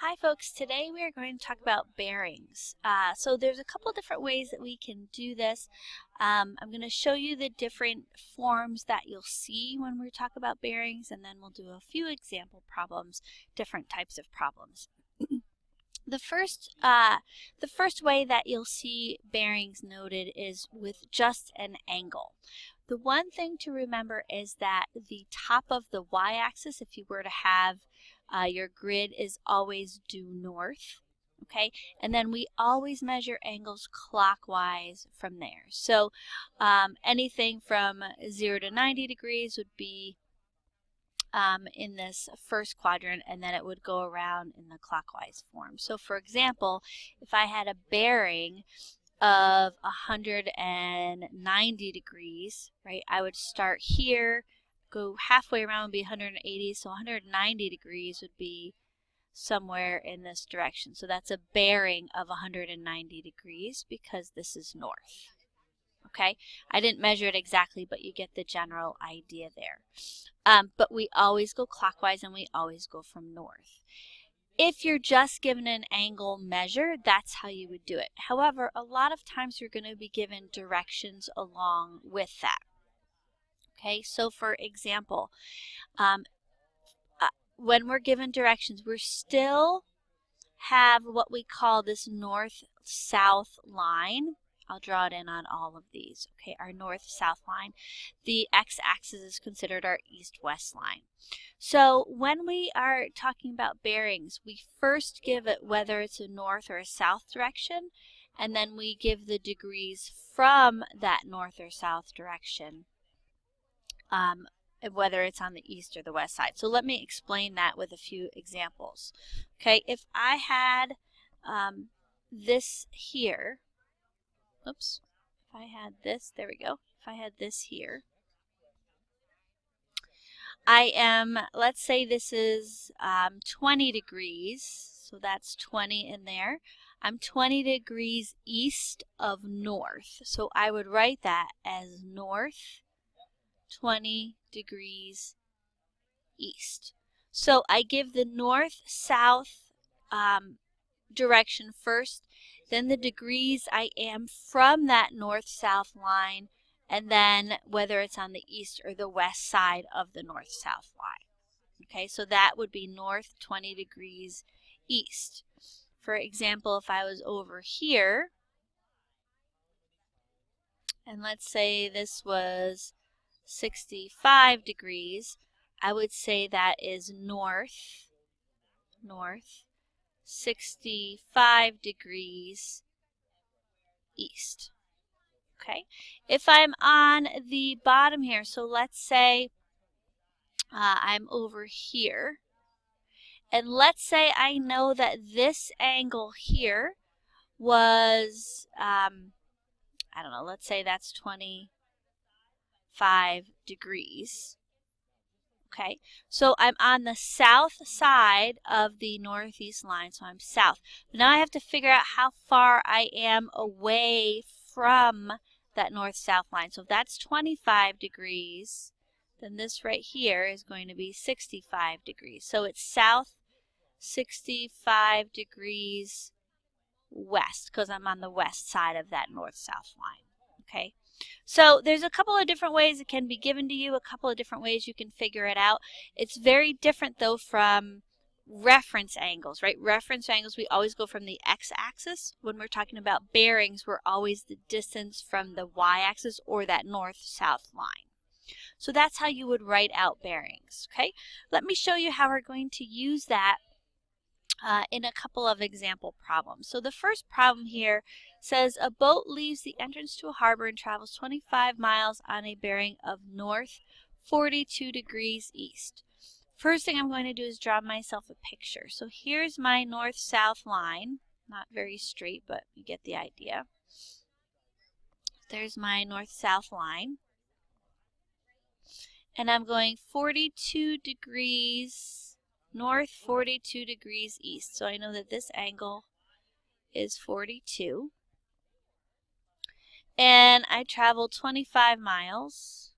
Hi folks, today we are going to talk about bearings. So there's a couple different ways that we can do this. I'm going to show you the different forms that you'll see when we talk about bearings, and then we'll do a few example problems, different types of problems. The first way that you'll see bearings noted is with just an angle. The one thing to remember is that the top of the y-axis, if you were to have your grid, is always due north. Okay, and then we always measure angles clockwise from there. So anything from 0 to 90 degrees would be in this first quadrant, and then it would go around in the clockwise form. So for example, if I had a bearing of 190 degrees, right, I would start here, go halfway around would be 180, so 190 degrees would be somewhere in this direction. So that's a bearing of 190 degrees because this is north. Okay, I didn't measure it exactly, but you get the general idea there. But we always go clockwise and we always go from north. If you're just given an angle measure, that's how you would do it. However, a lot of times you're going to be given directions along with that. Okay, so for example, when we're given directions, we still have what we call this north-south line. I'll draw it in on all of these. Okay, our north-south line. The x-axis is considered our east-west line. So when we are talking about bearings, we first give it whether it's a north or a south direction, and then we give the degrees from that north or south direction, whether it's on the east or the west side. So let me explain that with a few examples. Okay, if I had this here, oops, if I had this, there we go, if I had this here, I am, let's say this is 20 degrees, so that's 20 in there. I'm 20 degrees east of north, so I would write that as north 20 degrees east. So I give the north-south direction first, then the degrees I am from that north-south line, and then whether it's on the east or the west side of the north-south line. Okay, so that would be north 20 degrees east. For example, if I was over here, and let's say this was 65 degrees, I would say that is north 65 degrees east. Okay, if I'm on the bottom here, so let's say I'm over here, and let's say I know that this angle here was, I don't know, let's say that's 25 degrees. Okay, so I'm on the south side of the northeast line, so I'm south. Now I have to figure out how far I am away from that north-south line. So if that's 25 degrees, then this right here is going to be 65 degrees. So it's south 65 degrees west because I'm on the west side of that north-south line. Okay, so there's a couple of different ways it can be given to you, a couple of different ways you can figure it out. It's very different though from reference angles, right? Reference angles, we always go from the x-axis. When we're talking about bearings, we're always the distance from the y-axis or that north-south line. So that's how you would write out bearings, okay? Let me show you how we're going to use that in a couple of example problems. So the first problem here says a boat leaves the entrance to a harbor and travels 25 miles on a bearing of north 42 degrees east. First thing I'm going to do is draw myself a picture. So here's my north-south line. Not very straight, but you get the idea. There's my north-south line. And I'm going 42 degrees north, 42 degrees east. So I know that this angle is 42. And I traveled 25 miles.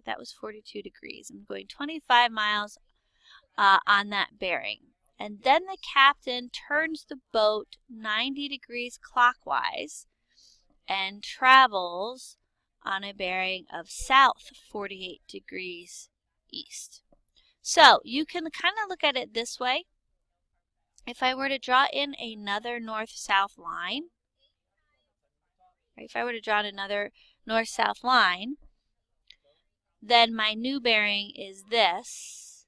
That was 42 degrees. I'm going 25 miles on that bearing. And then the captain turns the boat 90 degrees clockwise and travels on a bearing of south 48 degrees east. So you can kind of look at it this way. If I were to draw in another north-south line, if I were to draw another north-south line, then my new bearing is this,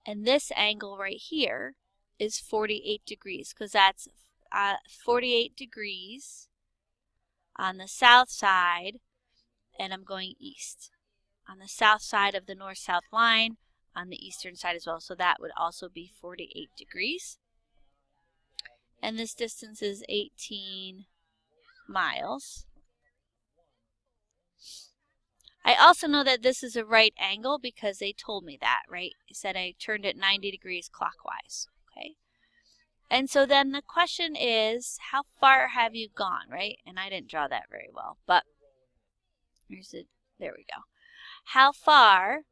and this angle right here is 48 degrees, because that's 48 degrees on the south side, and I'm going east. On the south side of the north-south line, on the eastern side as well, so that would also be 48 degrees. And this distance is 18 miles. I also know that this is a right angle because they told me that, right? They said I turned it 90 degrees clockwise, okay? And so then the question is, how far have you gone, right? And I didn't draw that very well, but there we go. How far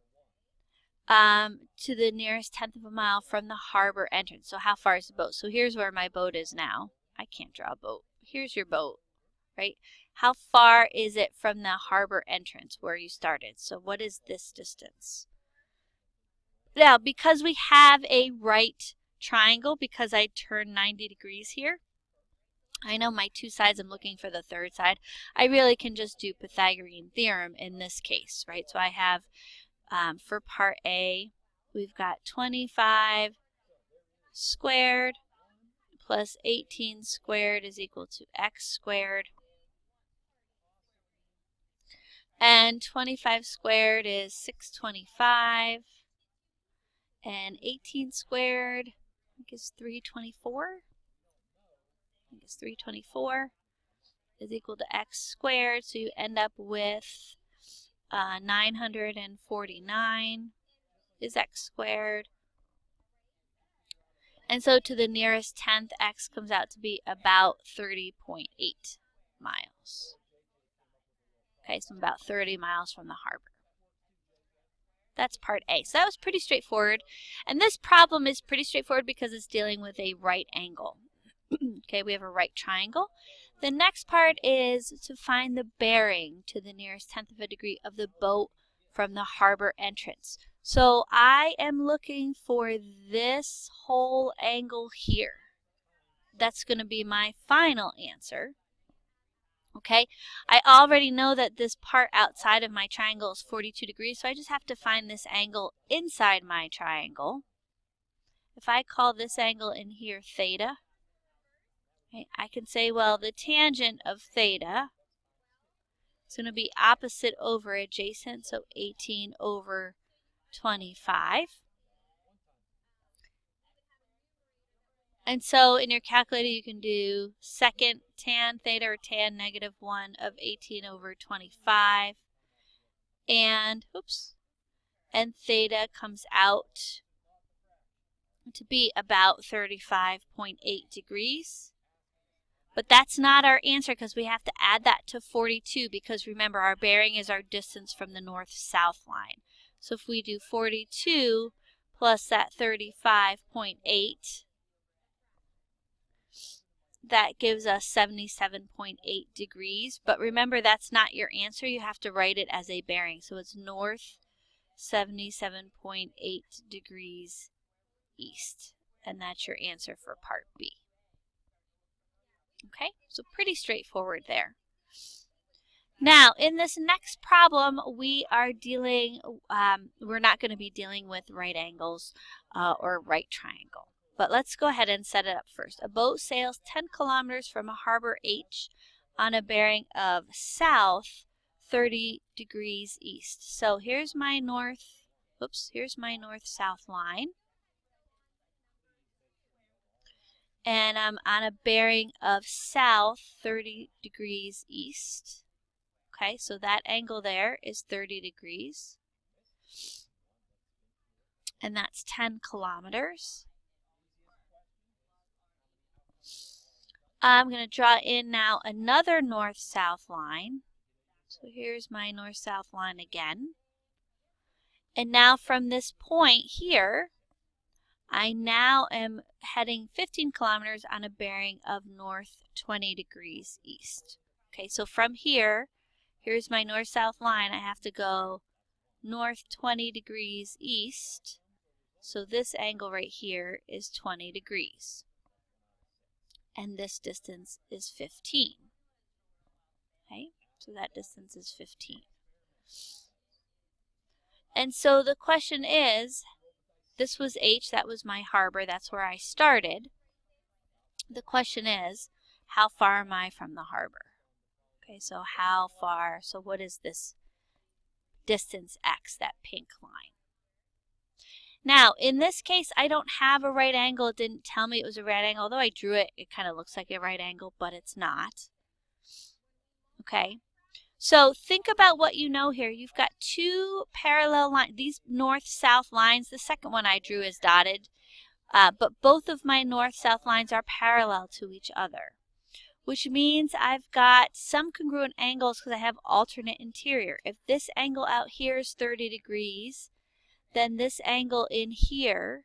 to the nearest tenth of a mile from the harbor entrance? So how far is the boat? So here's where my boat is now. I can't draw a boat. Here's your boat, right? How far is it from the harbor entrance where you started? So what is this distance? Now, because we have a right triangle, because I turned 90 degrees here, I know my two sides, I'm looking for the third side. I really can just do Pythagorean theorem in this case, right? So I have, for part A, we've got 25 squared plus 18 squared is equal to x squared. And 25 squared is 625. And 18 squared, I think is 324. I think it's 324 is equal to x squared. So you end up with 949 is x squared. And so to the nearest tenth, x comes out to be about 30.8 miles. Okay, so I'm about 30 miles from the harbor. That's part A. So that was pretty straightforward. And this problem is pretty straightforward because it's dealing with a right angle. Okay, we have a right triangle. The next part is to find the bearing to the nearest tenth of a degree of the boat from the harbor entrance. So I am looking for this whole angle here. That's going to be my final answer. Okay, I already know that this part outside of my triangle is 42 degrees, so I just have to find this angle inside my triangle. If I call this angle in here theta, okay, I can say, well, the tangent of theta is going to be opposite over adjacent, so 18 over 25. And so in your calculator you can do second tan theta or tan negative 1 of 18 over 25. And, and theta comes out to be about 35.8 degrees. But that's not our answer because we have to add that to 42 because remember our bearing is our distance from the north-south line. So if we do 42 plus that 35.8, that gives us 77.8 degrees. But remember, that's not your answer. You have to write it as a bearing. So it's north 77.8 degrees east. And that's your answer for part B. Okay, so pretty straightforward there. Now, in this next problem, we are dealing, we're not going to be dealing with right angles or right triangle. But let's go ahead and set it up first. A boat sails 10 kilometers from a harbor H on a bearing of south 30 degrees east. So here's my here's my north-south line. And I'm on a bearing of south 30 degrees east. Okay, so that angle there is 30 degrees. And that's 10 kilometers. I'm going to draw in now another north-south line. So here's my north-south line again. And now from this point here, I now am heading 15 kilometers on a bearing of north 20 degrees east. Okay, so from here, here's my north-south line. I have to go north 20 degrees east. So this angle right here is 20 degrees. And this distance is 15. Okay, so that distance is 15. And so the question is, this was H, that was my harbor, that's where I started. The question is, how far am I from the harbor? Okay, so how far, so what is this distance x, that pink line? Now, in this case, I don't have a right angle. It didn't tell me it was a right angle. Although I drew it, it kind of looks like a right angle, but it's not. Okay, so think about what you know here. You've got two parallel lines, these north-south lines. The second one I drew is dotted, but both of my north-south lines are parallel to each other, which means I've got some congruent angles because I have alternate interior. If this angle out here is 30 degrees, then this angle in here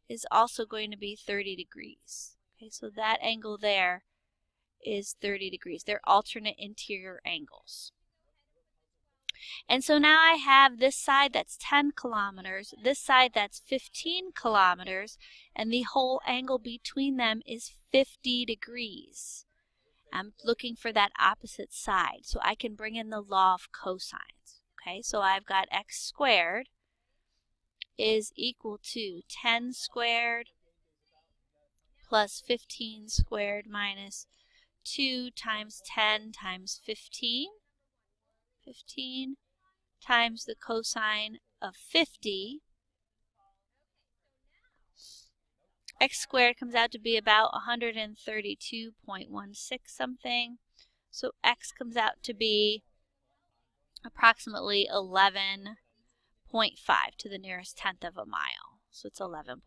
is also going to be 30 degrees. Okay, so that angle there is 30 degrees. They're alternate interior angles. And so now I have this side that's 10 kilometers, this side that's 15 kilometers, and the whole angle between them is 50 degrees. I'm looking for that opposite side, so I can bring in the law of cosines. Okay, so I've got x squared is equal to 10 squared plus 15 squared minus 2 times 10 times 15. 15 times the cosine of 50. X squared comes out to be about 132.16 something. So x comes out to be approximately 11.5 to the nearest tenth of a mile. So it's 11.5.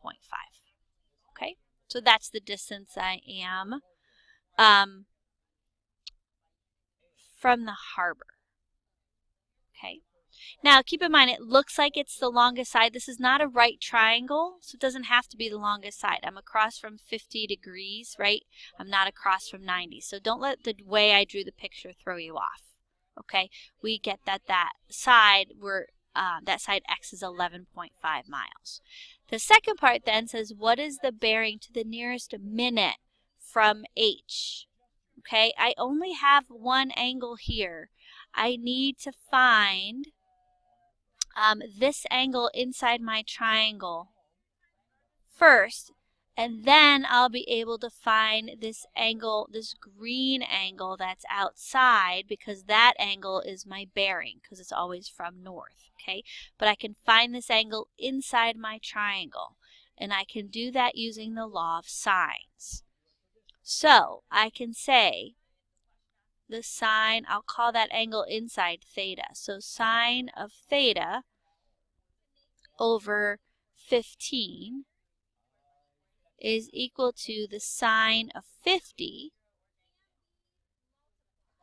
Okay, so that's the distance I am from the harbor. Okay, now keep in mind it looks like it's the longest side. This is not a right triangle, so it doesn't have to be the longest side. I'm across from 50 degrees, right? I'm not across from 90. So don't let the way I drew the picture throw you off. Okay, we get that side x is 11.5 miles. The second part then says, what is the bearing to the nearest minute from H? Okay, I only have one angle here. I need to find this angle inside my triangle first, and then I'll be able to find this angle, this green angle that's outside, because that angle is my bearing, because it's always from north. Okay, but I can find this angle inside my triangle, and I can do that using the law of sines. So I can say the sine, I'll call that angle inside theta. So sine of theta over 15 is equal to the sine of 50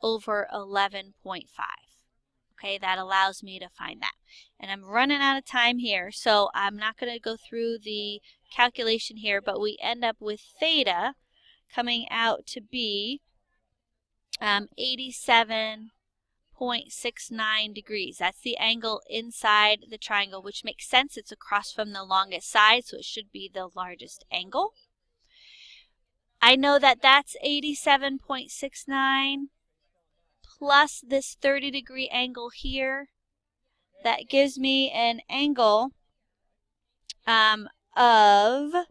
over 11.5. Okay, that allows me to find that. And I'm running out of time here, so I'm not going to go through the calculation here, but we end up with theta coming out to be 87.69 degrees. That's the angle inside the triangle, which makes sense. It's across from the longest side, so it should be the largest angle. I know that that's 87.69 plus this 30-degree angle here. That gives me an angle of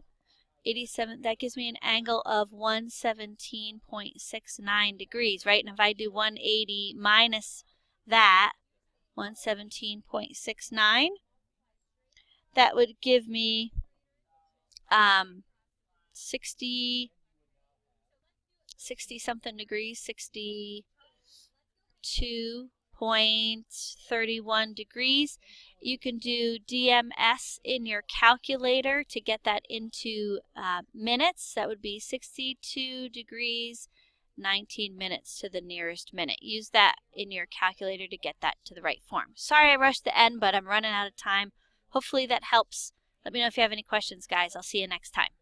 87, that gives me an angle of 117.69 degrees, right? And if I do 180 minus that, 117.69, that would give me 60 something degrees, 62.31 degrees. You can do DMS in your calculator to get that into minutes. That would be 62 degrees, 19 minutes to the nearest minute. Use that in your calculator to get that to the right form. Sorry I rushed the end, but I'm running out of time. Hopefully that helps Let me know if you have any questions, guys. I'll see you next time.